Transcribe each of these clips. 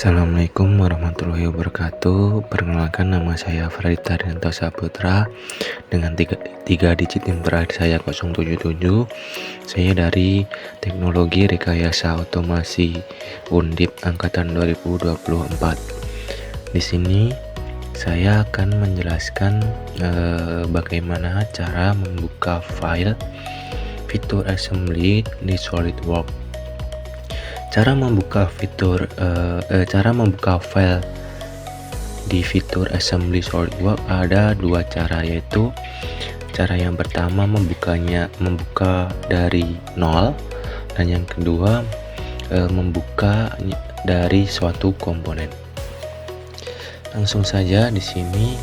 Assalamualaikum warahmatullahi wabarakatuh. Perkenalkan, nama saya Fredita Rianto Saputra dengan tiga digit NIM terakhir saya 077. Saya dari Teknologi Rekayasa Otomasi Undip angkatan 2024. Di sini saya akan menjelaskan bagaimana cara membuka file fitur assembly di SolidWorks. Cara membuka file di fitur assembly SolidWorks ada dua cara, yaitu cara yang pertama membuka dari nol, dan yang kedua membuka dari suatu komponen. Langsung saja di sini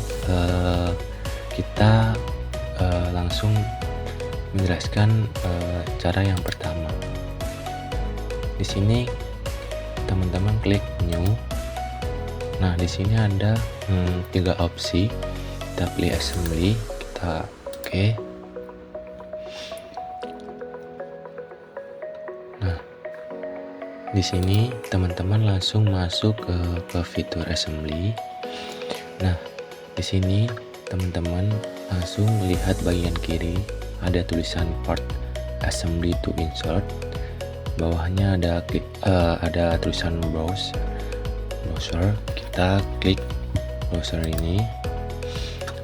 kita langsung menjelaskan cara yang pertama. Di sini teman-teman klik new. Nah, di sini ada tiga opsi. Kita pilih assembly, kita oke. Nah, di sini teman-teman langsung masuk ke fitur assembly. Nah, di sini teman-teman langsung lihat bagian kiri ada tulisan part assembly to insert. Bawahnya ada tulisan browser. Kita klik browser ini.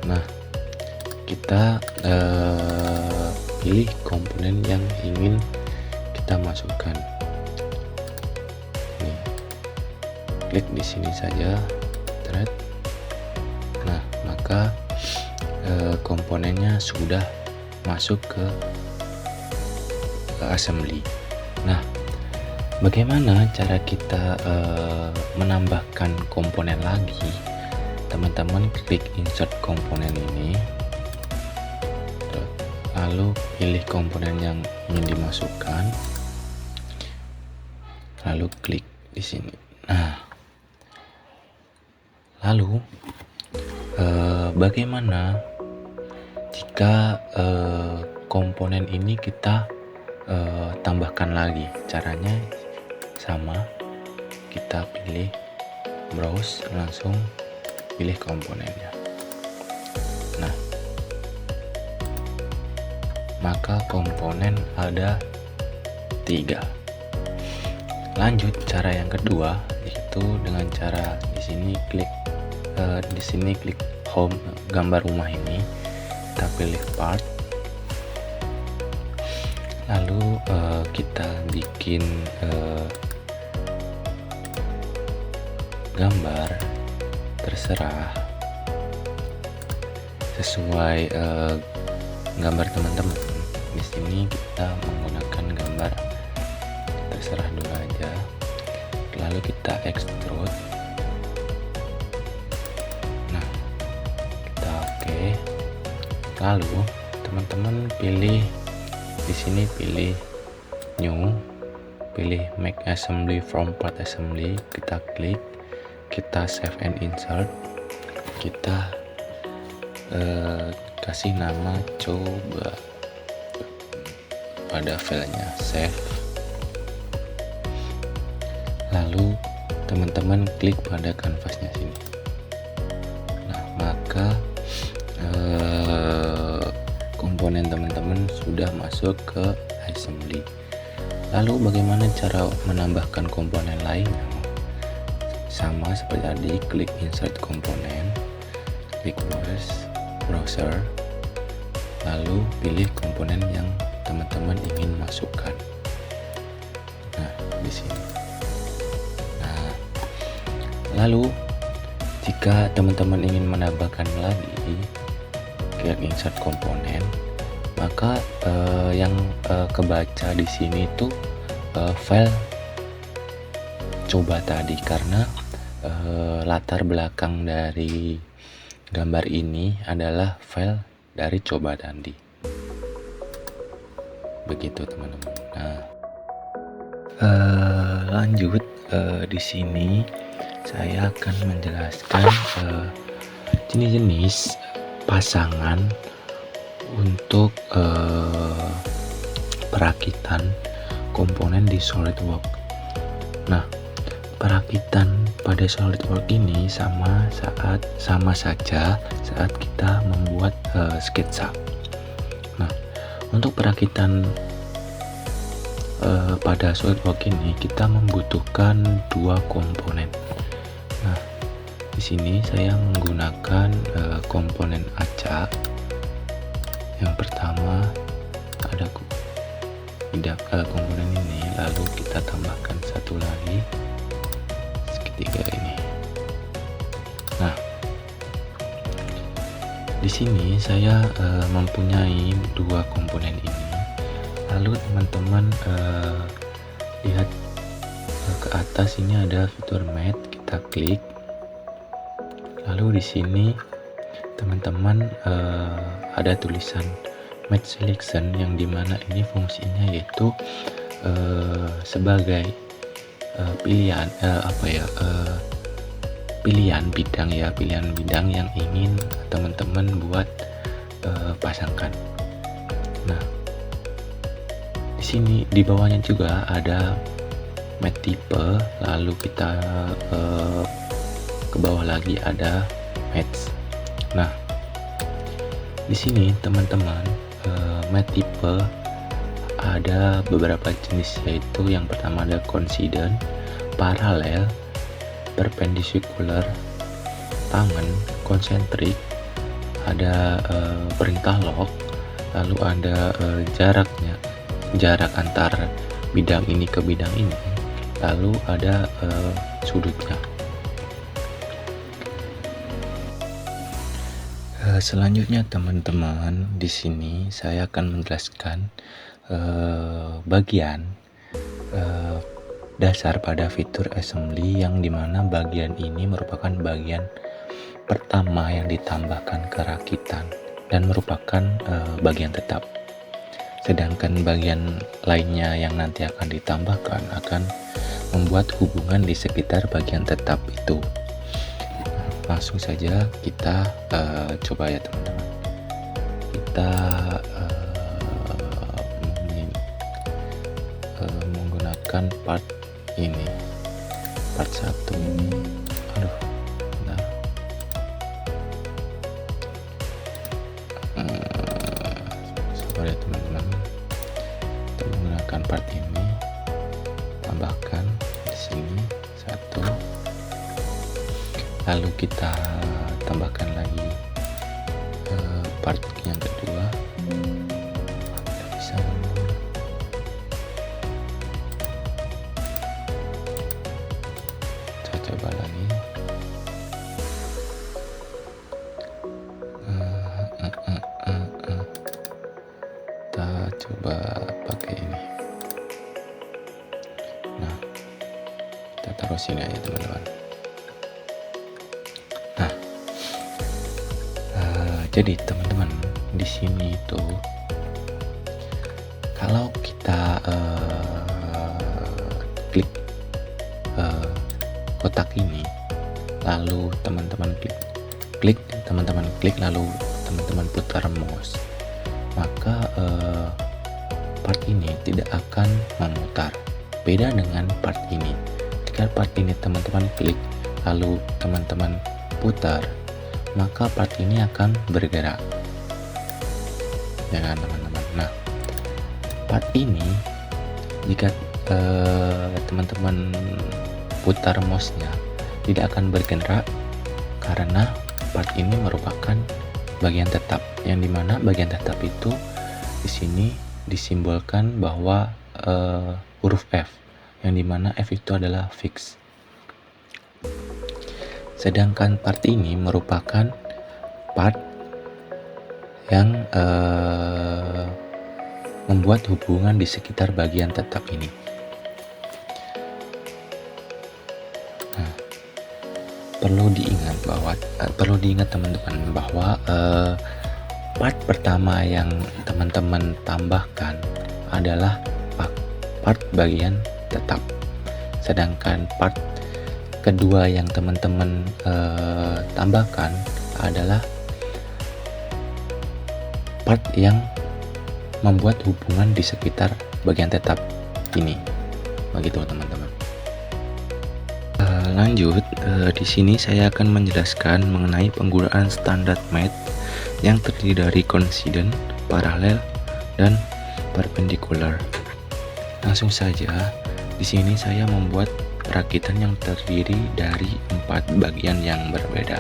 Nah, kita pilih komponen yang ingin kita masukkan. Nih, klik di sini saja. Nah, maka komponennya sudah masuk ke assembly. Nah, bagaimana cara kita menambahkan komponen lagi? Teman-teman klik insert komponen ini, lalu pilih komponen yang ingin dimasukkan, lalu klik di sini. Nah, lalu bagaimana jika komponen ini kita tambahkan lagi? Caranya sama, kita pilih browse, langsung pilih komponennya. Nah, maka komponen ada 3. Lanjut cara yang kedua, yaitu dengan cara di sini klik home, gambar rumah ini, kita pilih part. Lalu kita bikin gambar, terserah sesuai gambar teman-teman. Di sini kita menggunakan gambar, terserah dulu aja. Lalu kita extrude. Nah, kita oke. Lalu teman-teman pilih di sini, pilih new, pilih make assembly from part assembly, kita klik, kita save and insert, kita kasih nama coba pada filenya, save. Lalu teman-teman klik pada kanvasnya sini. Nah, maka komponen teman-teman sudah masuk ke assembly. Lalu bagaimana cara menambahkan komponen lainnya? Sama seperti tadi, klik insert komponen, klik browser, lalu pilih komponen yang teman-teman ingin masukkan. Nah, di sini. Nah, lalu jika teman-teman ingin menambahkan lagi, klik insert komponen, maka yang kebaca di sini tuh file coba tadi, karena latar belakang dari gambar ini adalah file dari coba tadi. Begitu teman-teman. Nah, lanjut di sini saya akan menjelaskan jenis-jenis pasangan untuk perakitan komponen di SolidWorks. Nah, perakitan pada SolidWorks ini sama saja saat kita membuat sketsa. Nah, untuk perakitan pada SolidWorks ini kita membutuhkan dua komponen. Nah, di sini saya menggunakan komponen acak. Yang pertama ada komponen ini, lalu kita tambahkan satu lagi segitiga ini. Nah, di sini saya mempunyai dua komponen ini. Lalu teman-teman lihat ke atas, ini ada fitur matte, kita klik. Lalu di sini teman-teman ada tulisan matte selection, yang dimana ini fungsinya yaitu sebagai pilihan bidang yang ingin teman-teman buat pasangkan. Nah, di sini di bawahnya juga ada matte type, lalu kita ke bawah lagi ada match. Nah, di sini teman-teman matte type ada beberapa jenis, yaitu yang pertama ada coincident, paralel, perpendicular, tangen, concentric, ada perintah log, lalu ada jarak antar bidang ini ke bidang ini, lalu ada sudutnya. Selanjutnya teman-teman, di sini saya akan menjelaskan bagian dasar pada fitur assembly, yang dimana bagian ini merupakan bagian pertama yang ditambahkan ke rakitan dan merupakan bagian tetap. Sedangkan bagian lainnya yang nanti akan ditambahkan akan membuat hubungan di sekitar bagian tetap itu. Langsung saja kita coba ya teman-teman. Kita menggunakan part ini, part 1 ini. Aduh, bentar. Sabar ya teman-teman. Kita menggunakan part ini, tambahkan di sini 1. Lalu kita tambahkan lagi part yang kedua. Bisa kita coba lagi. Kita coba pakai ini. Nah, kita taruh sini aja teman-teman. Jadi teman-teman, di sini itu kalau kita klik kotak ini, lalu teman-teman klik lalu teman-teman putar mouse, maka part ini tidak akan memutar. Beda dengan part ini. Jika part ini teman-teman klik lalu teman-teman putar, maka part ini akan bergerak, ya kan teman-teman. Nah, part ini jika teman-teman putar mouse-nya tidak akan bergerak, karena part ini merupakan bagian tetap, yang dimana bagian tetap itu di sini disimbolkan bahwa huruf F, yang dimana F itu adalah fix. Sedangkan part ini merupakan part yang membuat hubungan di sekitar bagian tetap ini. Nah, perlu diingat teman-teman bahwa part pertama yang teman-teman tambahkan adalah part bagian tetap. Sedangkan part kedua yang teman-teman tambahkan adalah part yang membuat hubungan di sekitar bagian tetap ini. Begitu teman-teman. Lanjut, di sini saya akan menjelaskan mengenai penggunaan standar math yang terdiri dari coincident, paralel, dan perpendicular. Langsung saja, di sini saya membuat perakitan yang terdiri dari 4 bagian yang berbeda.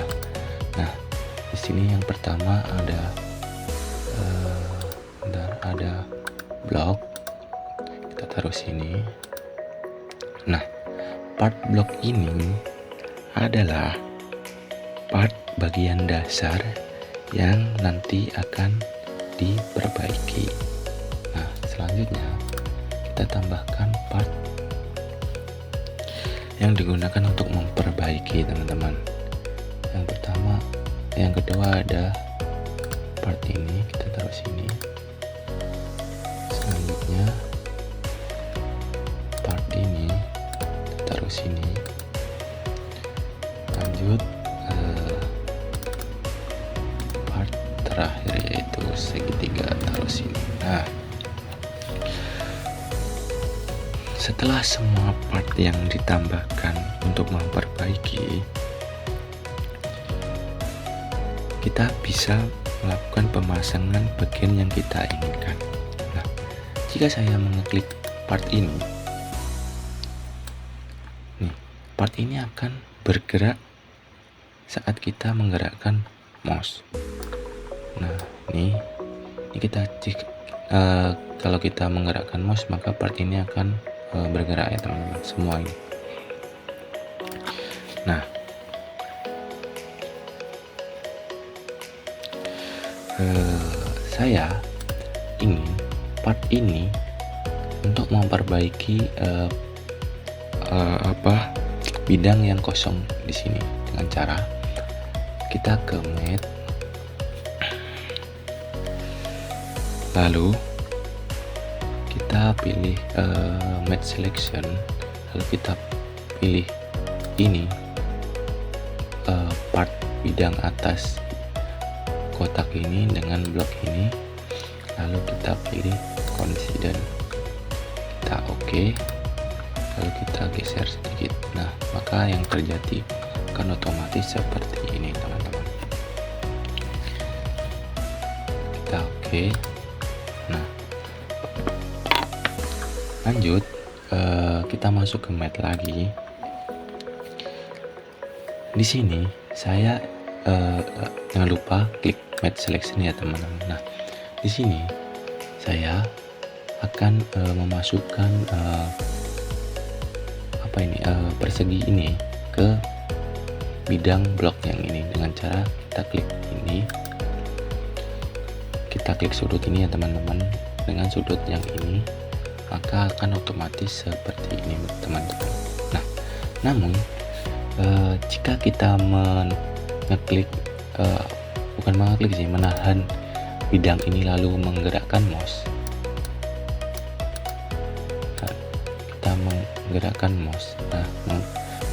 Nah, di sini yang pertama ada blok. Kita taruh sini. Nah, part blok ini adalah part bagian dasar yang nanti akan diperbaiki. Nah, selanjutnya kita tambahkan part yang digunakan untuk memperbaiki, teman-teman. Yang kedua ada part ini, kita taruh sini. Selanjutnya part ini kita taruh sini. Lanjut part terakhir yaitu segitiga, taruh sini. Nah, setelah semua part yang ditambahkan untuk memperbaiki, kita bisa melakukan pemasangan bagian yang kita inginkan. Nah, jika saya mengeklik part ini, part ini akan bergerak saat kita menggerakkan mouse. Nah, ini kita cek, kalau kita menggerakkan mouse maka part ini akan bergerak ya teman-teman, semua ini. Nah, saya ingin part ini untuk memperbaiki bidang yang kosong di sini dengan cara kita ke math, lalu kita pilih math selection, lalu kita pilih ini part bidang atas kotak ini dengan blok ini, lalu kita pilih coincident, kita oke, lalu kita geser sedikit. Nah, maka yang terjadi akan otomatis seperti ini, teman-teman. Kita oke. Nah, lanjut, kita masuk ke math lagi. Di sini saya jangan lupa klik math selection ya teman-teman. Nah, di sini saya akan memasukkan persegi ini ke bidang blok yang ini dengan cara kita klik ini, kita klik sudut ini ya teman-teman. Dengan sudut yang ini maka akan otomatis seperti ini, teman-teman. Nah, namun jika kita menahan bidang ini lalu menggerakkan mouse,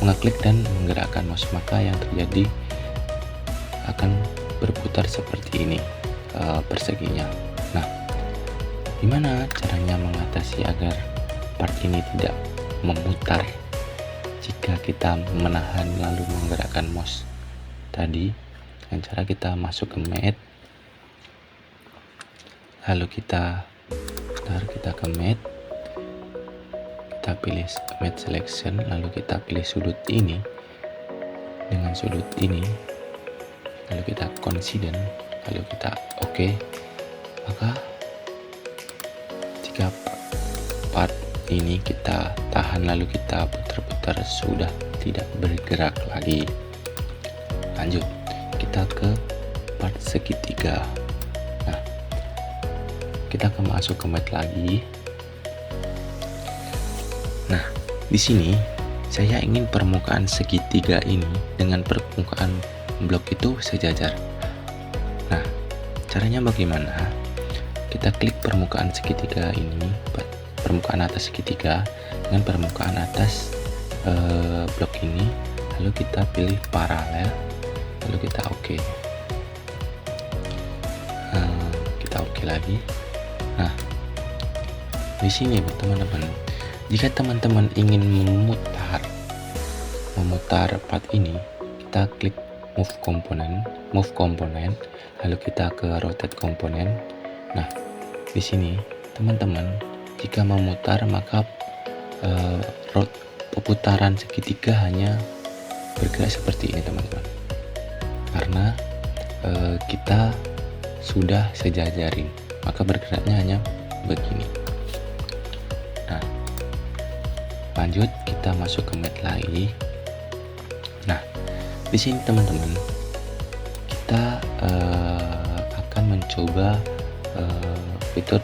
mengeklik dan menggerakkan mouse, maka yang terjadi akan berputar seperti ini perseginya. Nah, gimana caranya mengatasi agar part ini tidak memutar jika kita menahan lalu menggerakkan mouse tadi? Dengan cara kita masuk ke math, lalu kita ke math, kita pilih math selection, lalu kita pilih sudut ini dengan sudut ini, lalu kita coincident, lalu kita oke. Maka jika part ini kita tahan lalu kita putar-putar, sudah tidak bergerak lagi. Lanjut, kita ke part segitiga. Nah, kita akan masuk ke math lagi. Nah, di sini saya ingin permukaan segitiga ini dengan permukaan blok itu sejajar. Nah, caranya bagaimana? Kita klik permukaan segitiga ini, permukaan atas segitiga dengan permukaan atas blok ini, lalu kita pilih paralel, lalu kita oke. Kita oke lagi. Nah, di sini teman-teman, jika teman-teman ingin memutar memutar part ini, kita klik move component, lalu kita ke rotate component. Nah, di sini teman-teman jika memutar maka putaran segitiga hanya bergerak seperti ini teman-teman, karena kita sudah sejajarin, maka bergeraknya hanya begini. Nah, lanjut kita masuk ke matte lagi. Nah, di sini teman-teman kita akan mencoba fitur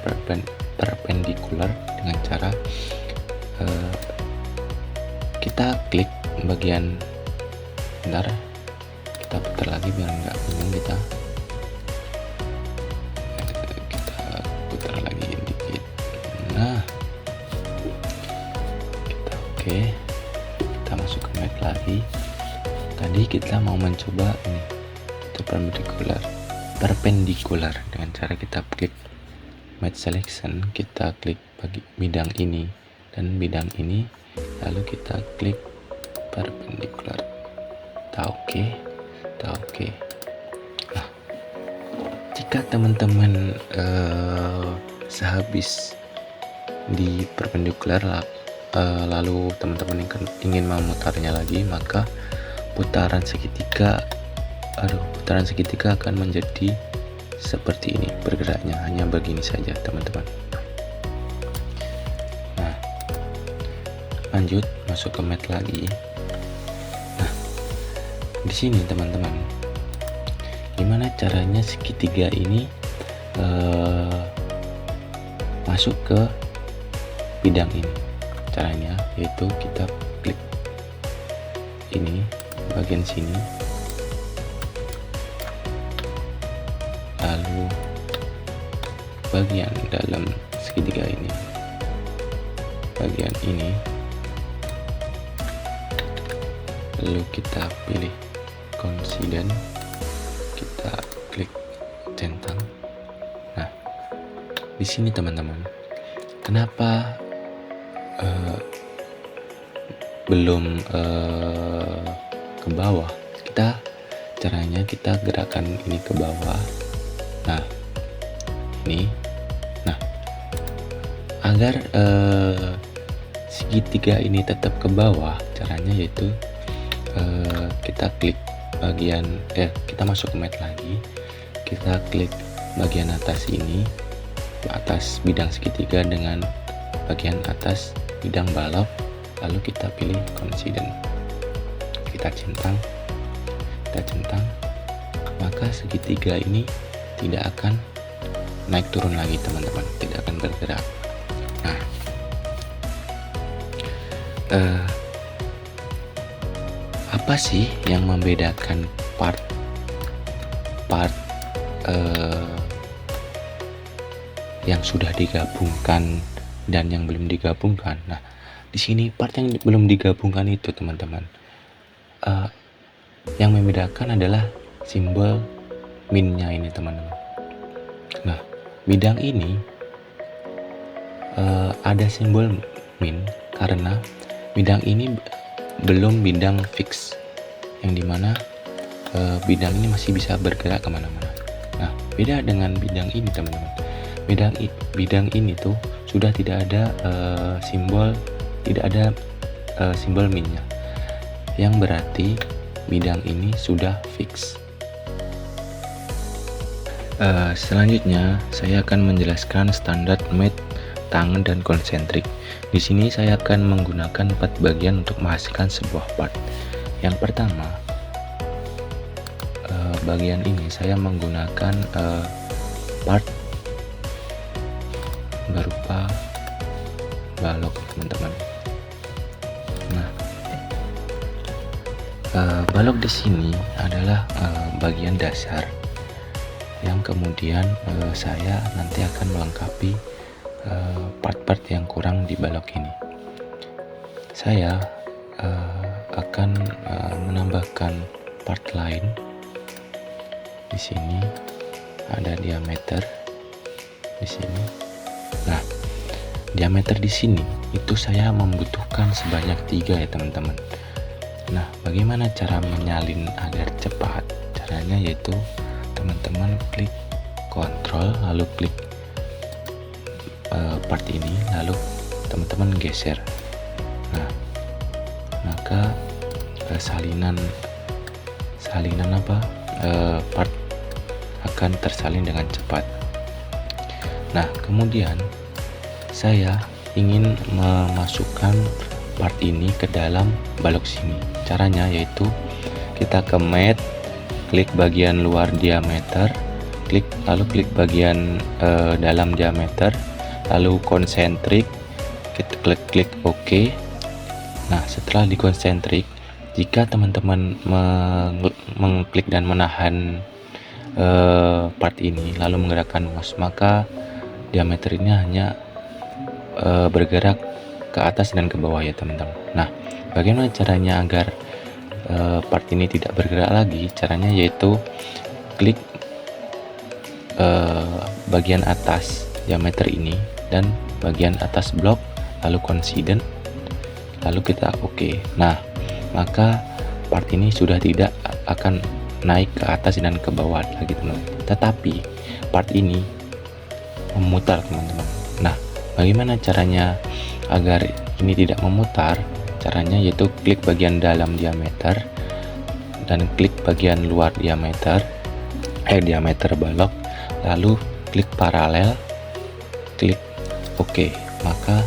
perpendicular dengan cara kita klik bagian, bentar kita putar lagi biar nggak bingung. Kita putar lagi dikit. Nah, kita masuk ke matte lagi. Tadi kita mau mencoba ini itu perpendicular dengan cara kita klik matte selection, kita klik bidang ini dan bidang ini, lalu kita klik perpendicular. Kita oke. Nah, jika teman-teman sehabis di perpendicular lalu teman-teman ingin memutarnya lagi, maka putaran segitiga akan menjadi seperti ini bergeraknya, hanya begini saja teman-teman. Nah, lanjut masuk ke matte lagi. Nah, di sini teman-teman, gimana caranya segitiga ini masuk ke bidang ini? Caranya yaitu kita klik ini bagian sini, lalu bagian dalam segitiga ini, bagian ini, lalu kita pilih coincident, kita klik centang. Nah, di sini teman-teman, kenapa belum ke bawah? Caranya kita gerakan ini ke bawah. Nah, ini. Nah, agar segitiga ini tetap ke bawah, caranya yaitu kita klik bagian kita masuk ke matte lagi, kita klik bagian atas ini, atas bidang segitiga dengan bagian atas bidang balok, lalu kita pilih coincident, kita centang, maka segitiga ini tidak akan naik turun lagi teman-teman, tidak akan bergerak. Nah, apa sih yang membedakan part yang sudah digabungkan dan yang belum digabungkan? Nah, di sini part yang belum digabungkan itu teman-teman, yang membedakan adalah simbol minnya ini teman-teman. Nah, bidang ini ada simbol min karena bidang ini belum bidang fix, yang dimana bidang ini masih bisa bergerak kemana-mana. Nah, beda dengan bidang ini teman-teman. Bidang ini tuh sudah tidak ada simbol minnya, yang berarti bidang ini sudah fix. Selanjutnya saya akan menjelaskan standar matte tangan dan konsentrik. Di sini saya akan menggunakan 4 bagian untuk menghasilkan sebuah part. Yang pertama, bagian ini saya menggunakan part berupa balok teman-teman. Nah, balok di sini adalah bagian dasar yang kemudian saya nanti akan melengkapi part-part yang kurang di balok ini. Saya akan menambahkan part lain. Di sini ada diameter di sini. Nah, diameter di sini itu saya membutuhkan sebanyak 3 ya teman-teman. Nah, bagaimana cara menyalin agar cepat? Caranya yaitu teman-teman klik kontrol lalu klik part ini, lalu teman-teman geser. Nah, maka salinan part akan tersalin dengan cepat. Nah, kemudian saya ingin memasukkan part ini ke dalam balok sini. Caranya yaitu kita ke matte, klik bagian luar diameter, lalu klik bagian dalam diameter, lalu konsentrik, kita klik OK. Nah, setelah di konsentrik, jika teman-teman mengklik dan menahan part ini lalu menggerakkan mouse, maka diameter ini hanya bergerak ke atas dan ke bawah ya teman-teman. Nah, bagaimana caranya agar part ini tidak bergerak lagi? Caranya yaitu klik bagian atas diameter ini dan bagian atas blok, lalu coincident, lalu kita OK. Nah, maka part ini sudah tidak akan naik ke atas dan ke bawah lagi teman-teman, tetapi part ini memutar teman-teman. Nah, bagaimana caranya agar ini tidak memutar? Caranya yaitu klik bagian dalam diameter dan klik bagian luar diameter balok, lalu klik paralel, klik OK. Maka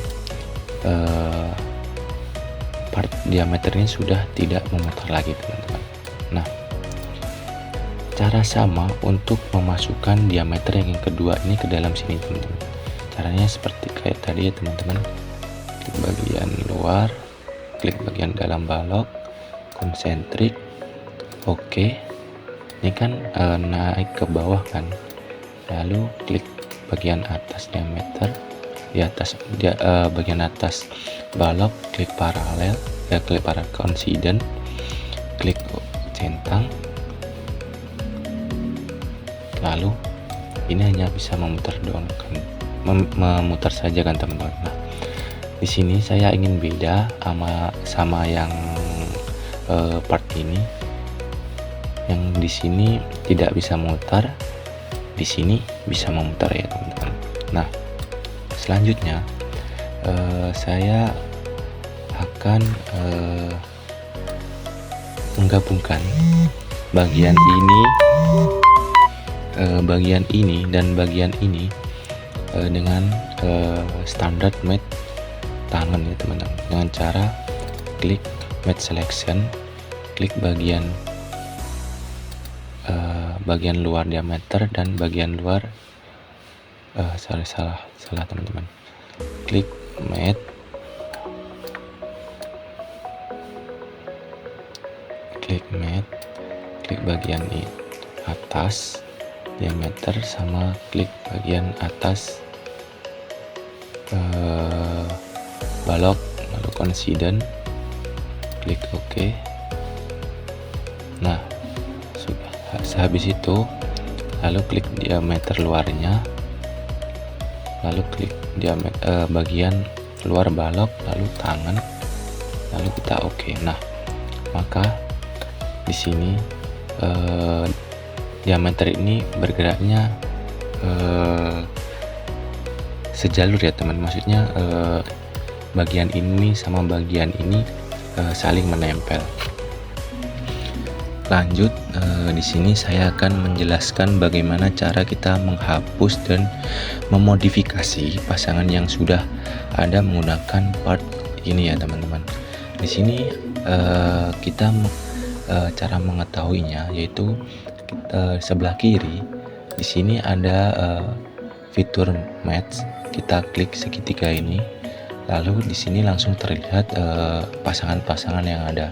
part diameter ini sudah tidak memutar lagi teman-teman. Nah, cara sama untuk memasukkan diameter yang kedua ini ke dalam sini teman-teman. Caranya seperti kayak tadi ya teman-teman. Klik bagian luar, klik bagian dalam balok, konsentrik, OK. Ini kan naik ke bawah kan. Lalu klik bagian atas diameter, bagian atas balok, klik paralel, klik coincident, klik centang. Lalu ini hanya bisa memutar doang kan, memutar saja kan teman-teman. Nah, di sini saya ingin beda sama yang part ini. Yang di sini tidak bisa memutar, di sini bisa memutar ya teman-teman. Nah, selanjutnya saya akan menggabungkan bagian ini dan bagian ini dengan standar matte tangan ya teman-teman, dengan cara klik matte selection, klik bagian luar diameter dan bagian luar salah teman-teman, klik matte, klik bagian atas diameter sama klik bagian atas balok, lalu coincident, klik OK. Nah, sehabis itu lalu klik diameter luarnya, lalu klik bagian luar balok, lalu tangan, lalu kita OK. Nah, maka di sini diameter ini bergeraknya sejalur ya teman, maksudnya bagian ini sama bagian ini saling menempel. Lanjut, di sini saya akan menjelaskan bagaimana cara kita menghapus dan memodifikasi pasangan yang sudah ada menggunakan part ini ya teman-teman. Di sini kita cara mengetahuinya yaitu sebelah kiri di sini ada fitur match. Kita klik segitiga ini, lalu di sini langsung terlihat pasangan-pasangan yang ada.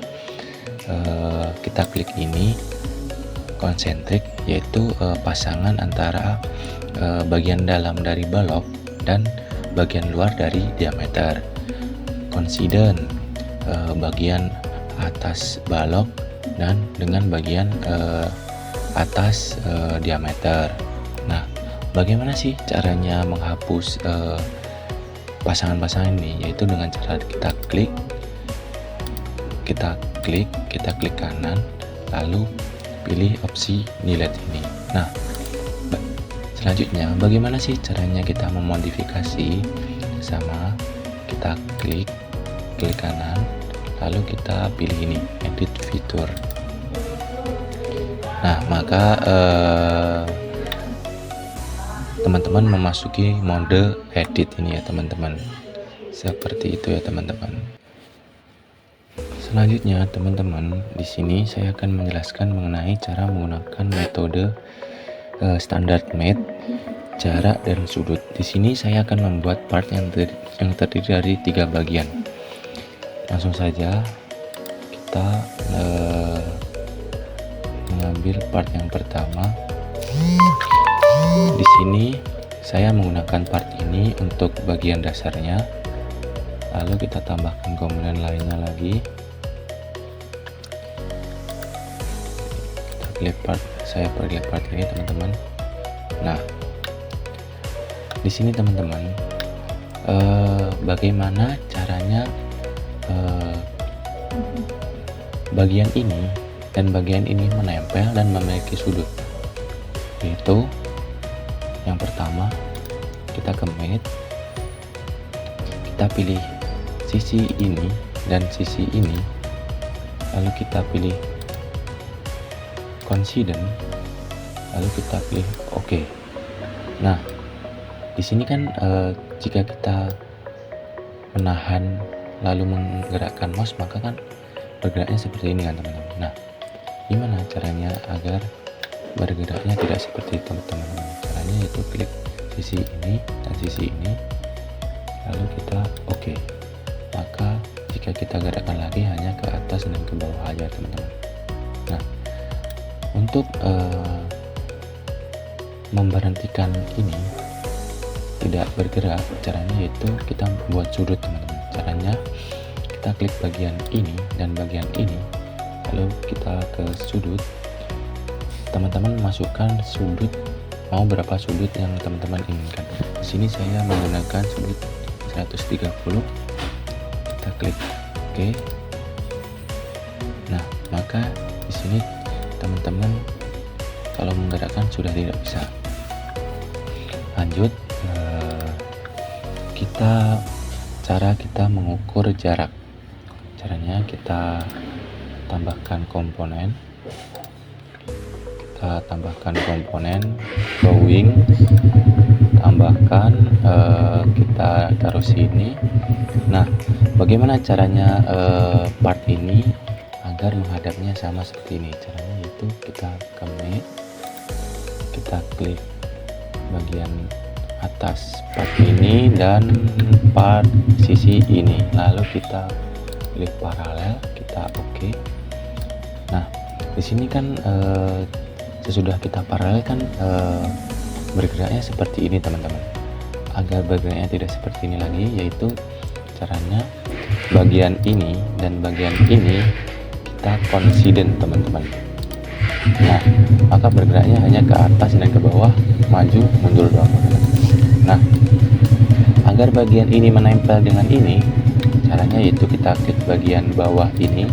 Kita klik ini konsentrik, yaitu pasangan antara bagian dalam dari balok dan bagian luar dari diameter. Coincident, bagian atas balok dan dengan bagian atas diameter. Nah, bagaimana sih caranya menghapus pasangan-pasangan ini? Yaitu dengan cara kita kita klik kanan, lalu pilih opsi delete ini. Nah, selanjutnya bagaimana sih caranya kita memodifikasi? Sama kita klik kanan, lalu kita pilih ini, edit fitur. Nah, maka teman-teman memasuki mode edit ini ya teman-teman. Seperti itu ya teman-teman. Selanjutnya teman-teman, di sini saya akan menjelaskan mengenai cara menggunakan metode standard mate, jarak dan sudut. Di sini saya akan membuat part yang terdiri dari 3 bagian. Langsung saja kita mengambil part yang pertama. Di sini saya menggunakan part ini untuk bagian dasarnya. Lalu kita tambahkan komponen lainnya lagi. Kita pilih part, saya pilih part ini teman-teman. Nah, di sini teman-teman, bagaimana caranya bagian ini dan bagian ini menempel dan memiliki sudut. Yaitu yang pertama, kita ke mate, kita pilih sisi ini dan sisi ini, lalu kita pilih coincident, lalu kita pilih OK. Nah, di sini kan jika kita menahan lalu menggerakkan mouse, maka kan bergeraknya seperti ini kan teman-teman. Nah, gimana caranya agar bergeraknya tidak seperti itu teman-teman? Caranya yaitu klik sisi ini dan sisi ini, lalu kita OK. Maka jika kita gerakkan lagi hanya ke atas dan ke bawah aja teman-teman. Nah, untuk memberhentikan ini tidak bergerak, caranya yaitu kita buat sudut teman-teman. Caranya kita klik bagian ini dan bagian ini, lalu kita ke sudut. Teman-teman masukkan sudut, mau berapa sudut yang teman-teman inginkan. Di sini saya menggunakan sudut 130. Kita klik OK. Nah, maka di sini teman-teman kalau menggerakkan sudah tidak bisa. Lanjut, cara kita mengukur jarak. Caranya kita tambahkan komponen. Kita tambahkan komponen drawing, tambahkan, kita taruh sini. Nah, bagaimana caranya part ini agar menghadapnya sama seperti ini? Caranya yaitu kita ke mate, kita klik bagian atas part ini dan part sisi ini, lalu kita pilih paralel, kita OK. Nah, di sini kan sesudah kita paralel kan bergeraknya seperti ini teman-teman. Agar bergeraknya tidak seperti ini lagi, yaitu caranya bagian ini dan bagian ini kita coincident teman-teman. Nah, maka bergeraknya hanya ke atas dan ke bawah, maju mundur doang. Nah, agar bagian ini menempel dengan ini, caranya yaitu kita klik bagian bawah ini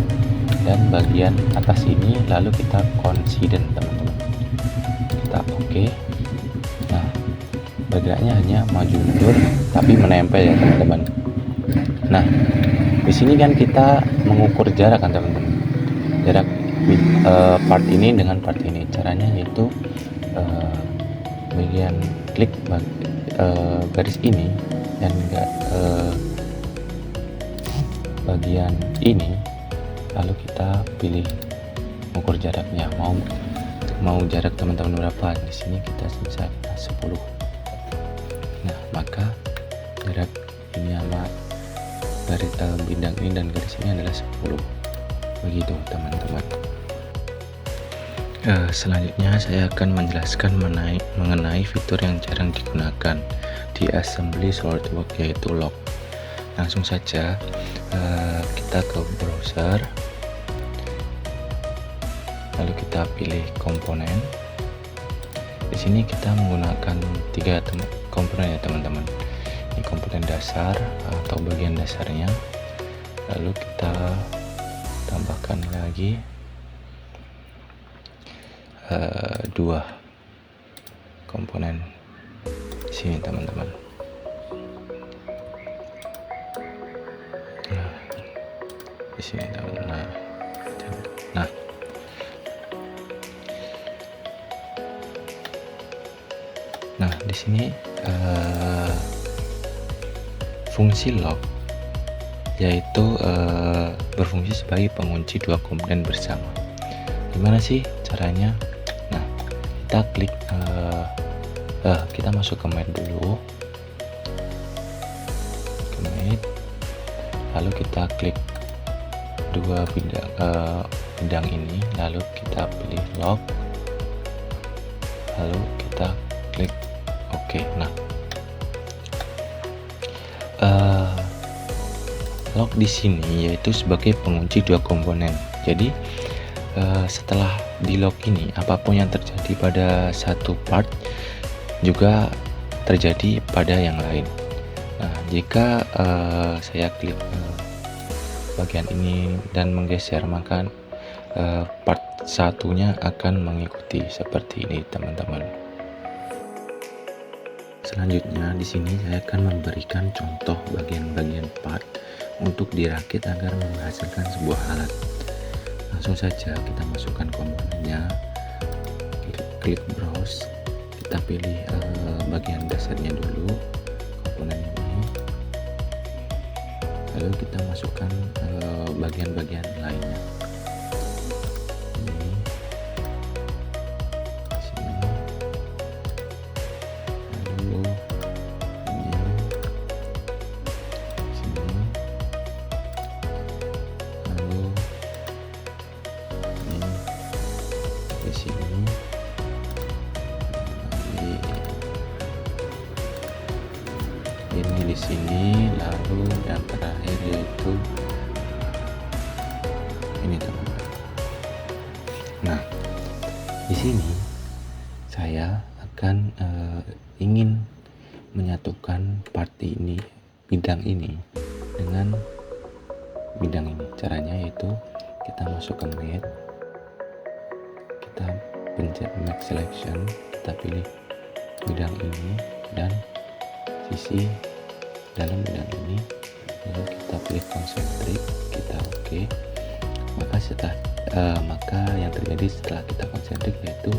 dan bagian atas ini, lalu kita coincident teman-teman. Kita OK. Nah, bergeraknya hanya maju mundur tapi menempel ya teman-teman. Nah, di sini kan kita mengukur jarak kan teman-teman. Jarak part ini dengan part ini. Caranya yaitu bagian klik garis ini dan bagian ini, lalu kita pilih mengukur jaraknya. Mau jarak teman-teman berapa? Di sini kita bisa 10. Nah, maka jarak ini sama garis bidang ini dan garis ini adalah 10. Begitu teman-teman. Selanjutnya saya akan menjelaskan mengenai fitur yang jarang digunakan di assembly SolidWorks, yaitu lock. Langsung saja kita ke browser, lalu kita pilih komponen. Di sini kita menggunakan 3 komponen ya teman-teman. Ini komponen dasar atau bagian dasarnya, lalu kita tambahkan lagi 2 komponen sini teman-teman. Nah, di sini teman-teman. Nah, di sini fungsi lock yaitu berfungsi sebagai pengunci dua komponen bersama. Gimana sih caranya? Nah, kita klik kita masuk ke Mate dulu, ke Mate, lalu kita klik dua bidang ini, lalu kita pilih lock, lalu kita klik OK. Nah, lock di sini yaitu sebagai pengunci dua komponen. Jadi setelah di lock ini, apapun yang terjadi pada satu part juga terjadi pada yang lain. Nah, jika saya klik bagian ini dan menggeser, maka part satunya akan mengikuti seperti ini teman-teman. Selanjutnya di sini saya akan memberikan contoh bagian-bagian part untuk dirakit agar menghasilkan sebuah alat. Langsung saja kita masukkan komponennya, klik browse, kita pilih bagian dasarnya dulu, komponen ini, lalu kita masukkan bagian-bagian lainnya. Ini di sini, lalu yang terakhir yaitu ini teman-teman. Nah, di sini saya akan ingin menyatukan part ini, bidang ini dengan bidang ini. Caranya yaitu kita masuk ke Mate, kita pencet Make Selection, kita pilih bidang ini dan sisi dalam bidang ini, lalu kita pilih Concentric, kita OK. Maka yang terjadi setelah kita Concentric yaitu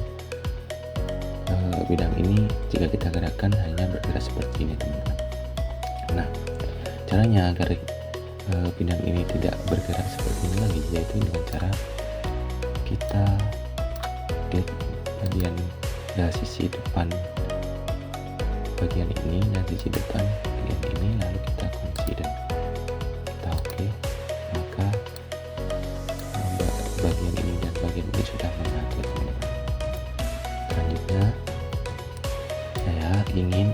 bidang ini jika kita gerakkan hanya bergerak seperti ini teman-teman. Nah, caranya agar bidang ini tidak bergerak seperti ini lagi yaitu dengan cara kita klik bagian sisi depan bagian ini dan sisi depan bagian ini, lalu kita kunci dan kita OK, maka bagian ini dan bagian ini sudah menyatu teman-teman. Selanjutnya saya ingin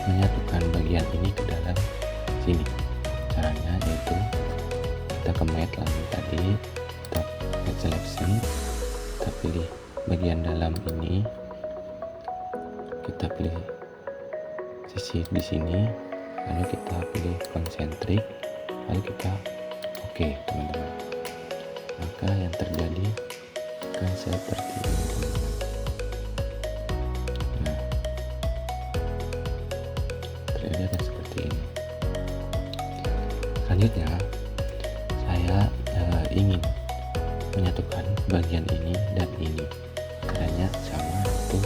menyatukan bagian ini ke dalam sini. Caranya yaitu kita ke Mate, lalu tadi kita Mate Selection, kita pilih bagian dalam ini, kita pilih sisi di sini, lalu kita pilih Concentric, lalu kita OK teman-teman. Maka yang terjadi akan seperti ini teman-teman. Nah, terjadi akan seperti ini. Selanjutnya saya ingin menyatukan bagian ini dan ini. Caranya sama, itu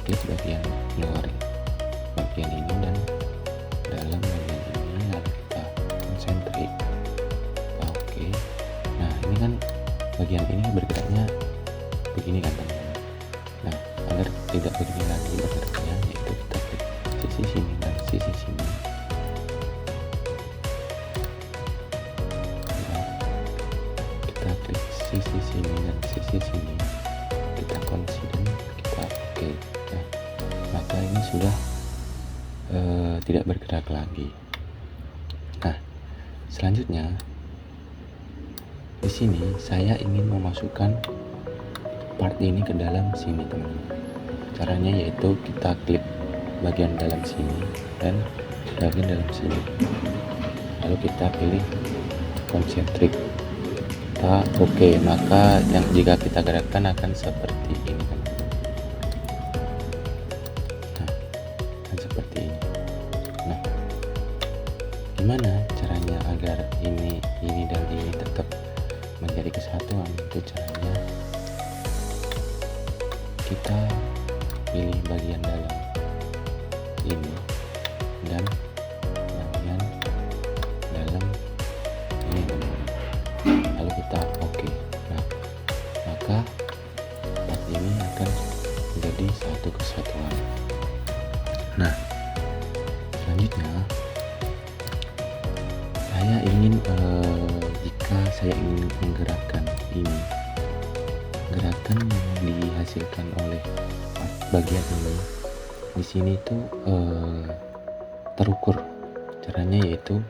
klik bagian luar bagian ini dan dalam bagian ini, lalu kita Concentric, kita OK. Nah, ini kan bagian ini bergeraknya begini kan teman-teman. Nah, agar tidak begini lagi bergeraknya, yaitu kita klik sisi sini dan sisi sini. Nah, kita klik sisi sini dan sisi sini, kita consider, kita OK. Nah, maka ini sudah tidak bergerak lagi. Nah, selanjutnya di sini saya ingin memasukkan part ini ke dalam sini teman-teman. Caranya yaitu kita klik bagian dalam sini dan bagian dalam sini, lalu kita pilih Concentric, Oke, maka yang jika kita gerakkan akan seperti ini teman-teman. Nah, akan seperti ini. Nah, gimana caranya agar ini dan ini tetap menjadi kesatuan? Itu caranya kita pilih bagian dalam ini dan bagian dalam ini teman-teman. Lalu kita oke. Nah, maka part ini akan menjadi satu kesatuan. Nah, selanjutnya saya ingin jika saya ingin menggerakkan ini, gerakan yang dihasilkan oleh bagian ini di sini tuh terukur. Caranya yaitu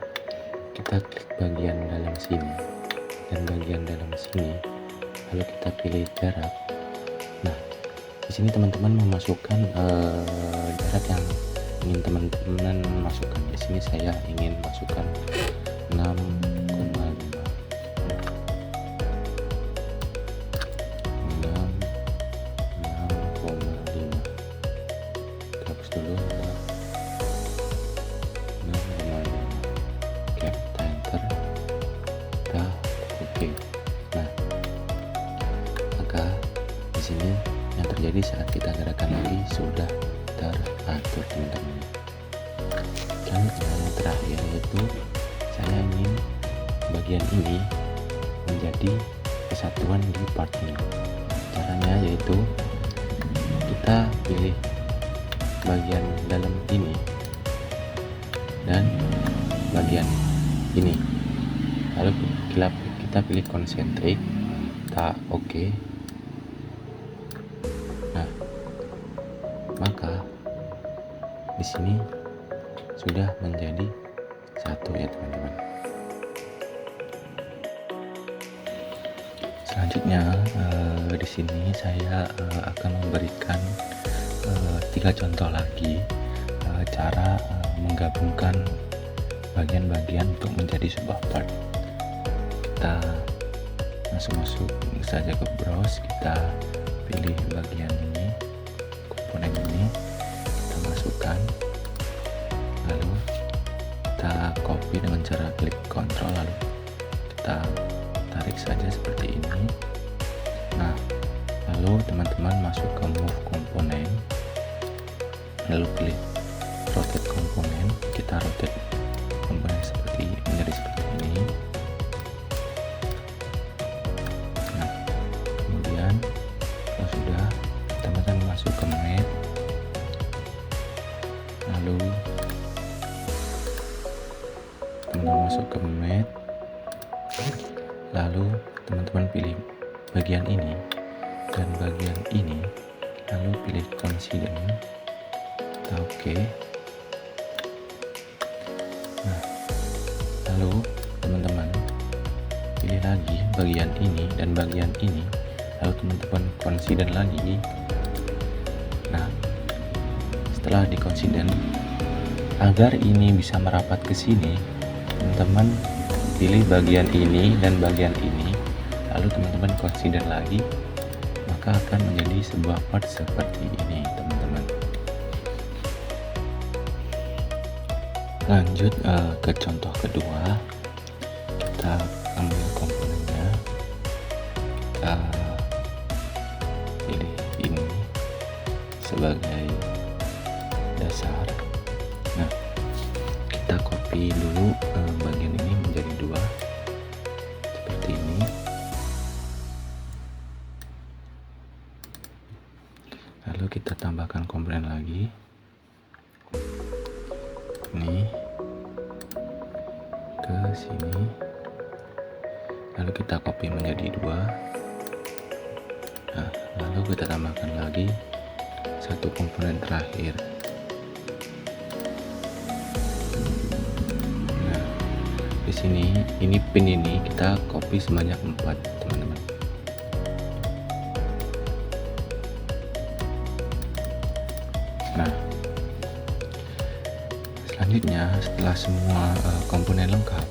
kita klik bagian dalam sini dan bagian dalam sini, lalu kita pilih jarak. Nah, di sini teman-teman memasukkan jarak yang ingin teman-teman masukkan. Di sini saya ingin masukkan 6,5. Hapus dulu. 6,5. Oke, kita enter. Kita oke. Nah, maka di sini yang terjadi saat kita gerakan lagi sudah teratur teman-teman. Selanjutnya yang terakhir yaitu saya ingin bagian ini menjadi kesatuan di part ini. Caranya yaitu kita pilih bagian dalam ini dan bagian ini, lalu kita pilih konsentrik, kita oke. Nah, maka di sini sudah menjadi satu ya teman-teman. Selanjutnya di sini saya akan memberikan 3 contoh lagi cara menggabungkan bagian-bagian untuk menjadi sebuah part. Kita masuk saja ke browse, kita pilih bagian ini, komponen ini, kita masukkan, lalu kita copy dengan cara klik Ctrl, lalu kita tarik saja seperti ini. Nah, lalu teman-teman masuk ke move komponen, lalu klik rotate komponen, kita rotate komponen menjadi seperti ini. Nah, kemudian kalau sudah, teman-teman masuk ke map, lalu teman-teman masuk ke map, lalu teman-teman pilih bagian ini dan bagian ini, lalu pilih coincident, kita oke. Nah, lalu teman-teman pilih lagi bagian ini dan bagian ini, lalu teman-teman coincident lagi. Nah, setelah di coincident, agar ini bisa merapat ke sini, teman-teman pilih bagian ini dan bagian ini, lalu teman-teman coincident lagi, maka akan menjadi sebuah part seperti ini teman-teman. Lanjut ke contoh kedua, kita ambil komponennya, kita pilih ini sebagai dasar. Nah, kita copy dulu bagian ini menjadi 2 seperti ini. Lalu kita tambahkan komponen lagi, ini ke sini, lalu kita copy menjadi 2. Nah, lalu kita tambahkan lagi satu komponen terakhir. Nah, di sini ini pin ini kita copy sebanyak 4 teman-teman. Nah, selanjutnya setelah semua komponen lengkap,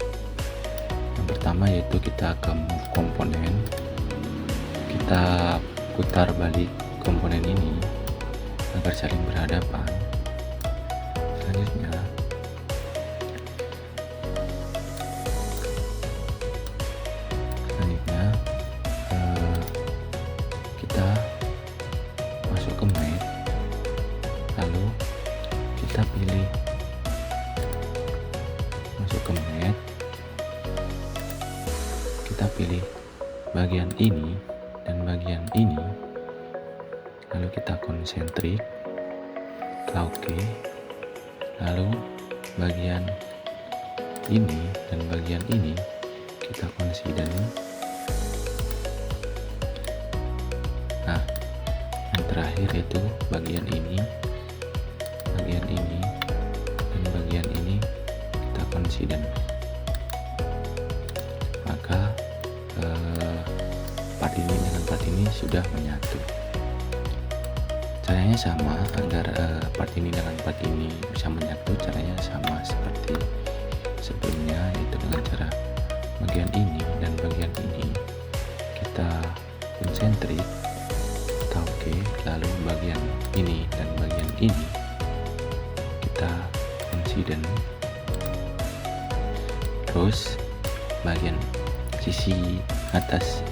yang pertama yaitu kita ke move komponen, kita putar balik komponen ini agar saling berhadapan. Selanjutnya kita masuk ke matte, lalu kita pilih masuk ke matte, kita pilih bagian ini dan bagian ini, lalu kita konsentrik, kita oke, lalu bagian ini dan bagian ini kita konsiden. Nah, yang terakhir yaitu bagian ini dan bagian ini kita konsiden. Maka part ini dengan part ini sudah menyatu. Caranya sama agar part ini dengan part ini bisa menyatu. Caranya sama seperti sebelumnya, yaitu dengan cara bagian ini dan bagian ini kita konsentrik, kita oke, lalu bagian ini dan bagian ini kita konsiden. Terus bagian sisi atas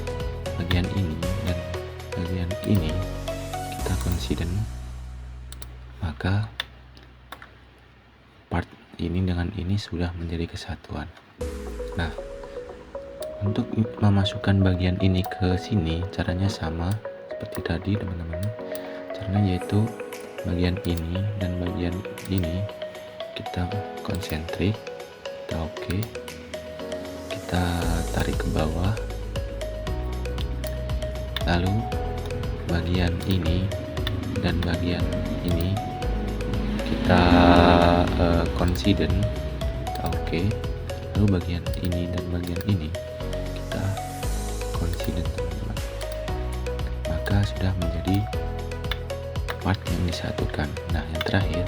bagian ini dan bagian ini kita konsiden. Maka part ini dengan ini sudah menjadi kesatuan. Nah, untuk memasukkan bagian ini ke sini caranya sama seperti tadi teman-teman. Caranya yaitu bagian ini dan bagian ini kita konsentrik, kita oke, kita tarik ke bawah, lalu bagian ini dan bagian ini kita konsiden, kita oke, lalu bagian ini dan bagian ini kita konsiden teman-teman. Maka sudah menjadi part yang disatukan. Nah, yang terakhir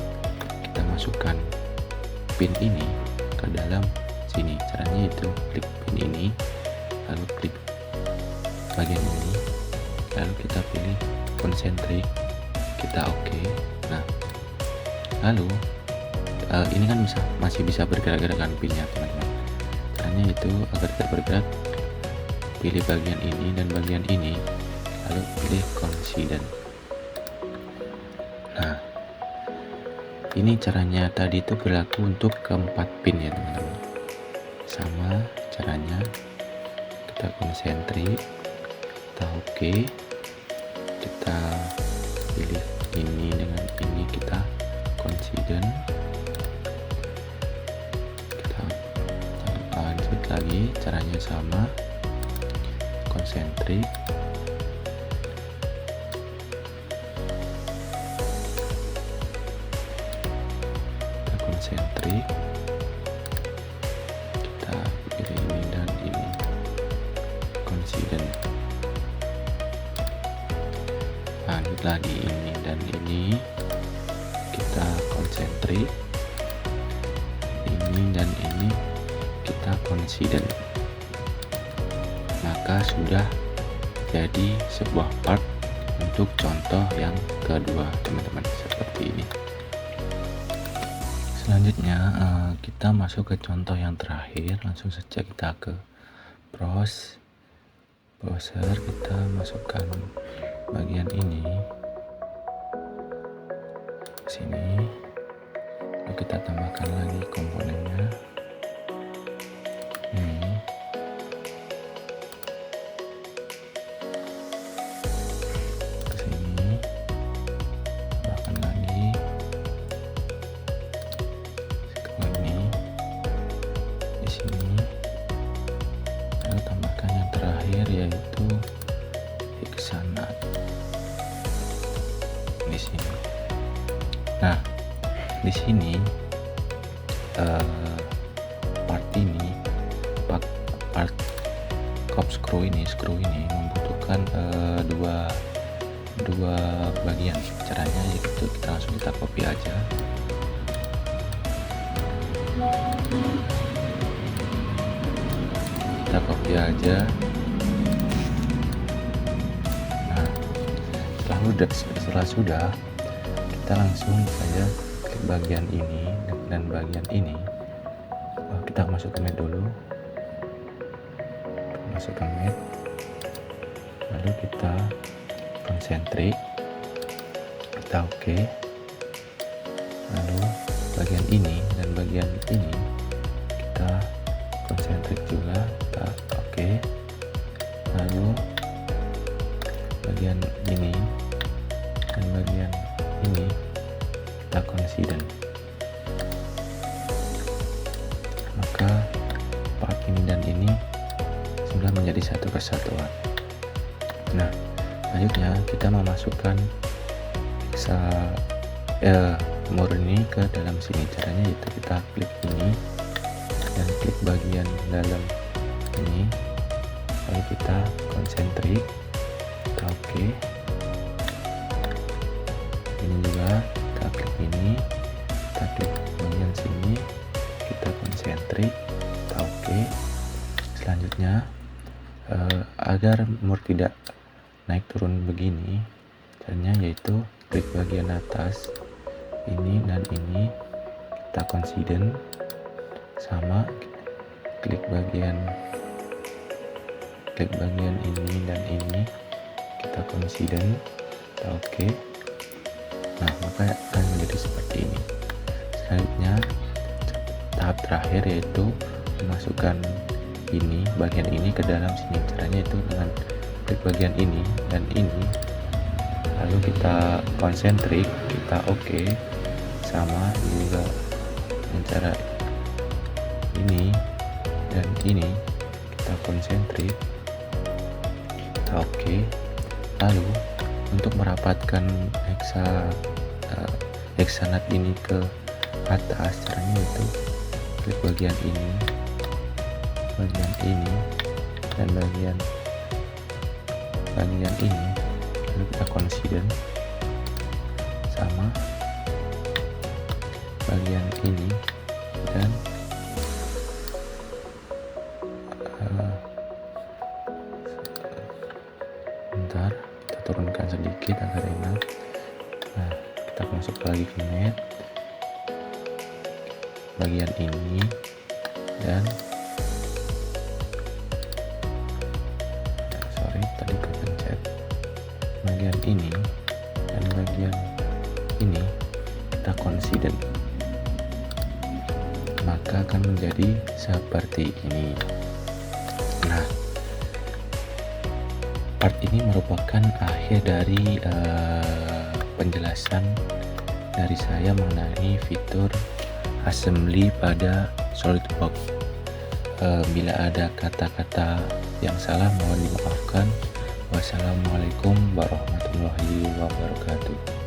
kita masukkan pin ini ke dalam sini. Caranya itu klik pin ini, lalu klik bagian ini, lalu kita pilih konsentrik, kita oke. Nah, lalu ini kan masih bisa bergerak-gerak kan pinnya teman-teman. Caranya itu agar tidak bergerak, pilih bagian ini dan bagian ini, lalu pilih konsiden. Nah, ini caranya tadi itu berlaku untuk keempat pin ya teman-teman. Sama caranya, kita konsentrik, kita oke, kita pilih ini dengan ini, kita konsiden, kita lanjut lagi, caranya sama, konsentrik, kita konsentrik, kita pilih ini dan ini, konsiden. Lanjut lagi ini dan ini, kita konsentrik, ini dan ini kita konsiden. Maka sudah jadi sebuah part untuk contoh yang kedua teman-teman, seperti ini. Selanjutnya kita masuk ke contoh yang terakhir. Langsung saja kita ke browser, kita masukkan bagian ini ke sini, lalu kita tambahkan lagi komponennya ini, ke sini, tambahkan lagi ke ini, di sini, lalu tambahkan yang terakhir yaitu hexanat di sini. Nah, di sini part top screw ini membutuhkan dua bagian. Caranya yaitu kita copy aja, kita kita copy aja. Nah, setelah sudah, kita langsung saja klik bagian ini dan bagian ini. Kita masuk ke Matte dulu, masuk ke Matte, lalu kita konsentrik, kita oke. Lalu bagian ini dan bagian ini kita konsentrik juga, kita oke. Lalu bagian ini dan bagian ini kita consider. Maka part ini dan ini sudah menjadi satu kesatuan. Nah, selanjutnya kita memasukkan murni ke dalam sini. Caranya yaitu kita klik ini dan klik bagian dalam ini, lalu kita konsentrik, kita oke. Ini juga kita klik ini, kita klik bagian sini, kita konsentrik, kita oke. Selanjutnya agar mur tidak naik turun begini, caranya yaitu klik bagian atas ini dan ini, kita consider sama, klik bagian ini dan ini, kita consider, kita oke. Nah, maka akan menjadi seperti ini. Selanjutnya tahap terakhir yaitu memasukkan ini, bagian ini ke dalam sini. Caranya itu dengan klik bagian ini dan ini, lalu kita konsentrik, kita oke, sama juga dengan cara ini dan ini, kita konsentrik, kita oke. Lalu untuk merapatkan hexanat ini ke atas, caranya itu klik bagian ini dan bagian ini, lalu kita consider sama bagian ini dan bentar, kita turunkan sedikit agar enak. Nah, kita masuk lagi ke Matte, bagian ini dan tadi kepencet bagian ini dan bagian ini, kita consider, maka akan menjadi seperti ini. Nah, part ini merupakan akhir dari penjelasan dari saya mengenai fitur assembly pada SolidWorks. Bila ada kata-kata yang salah mohon dimaafkan. Wassalamualaikum warahmatullahi wabarakatuh.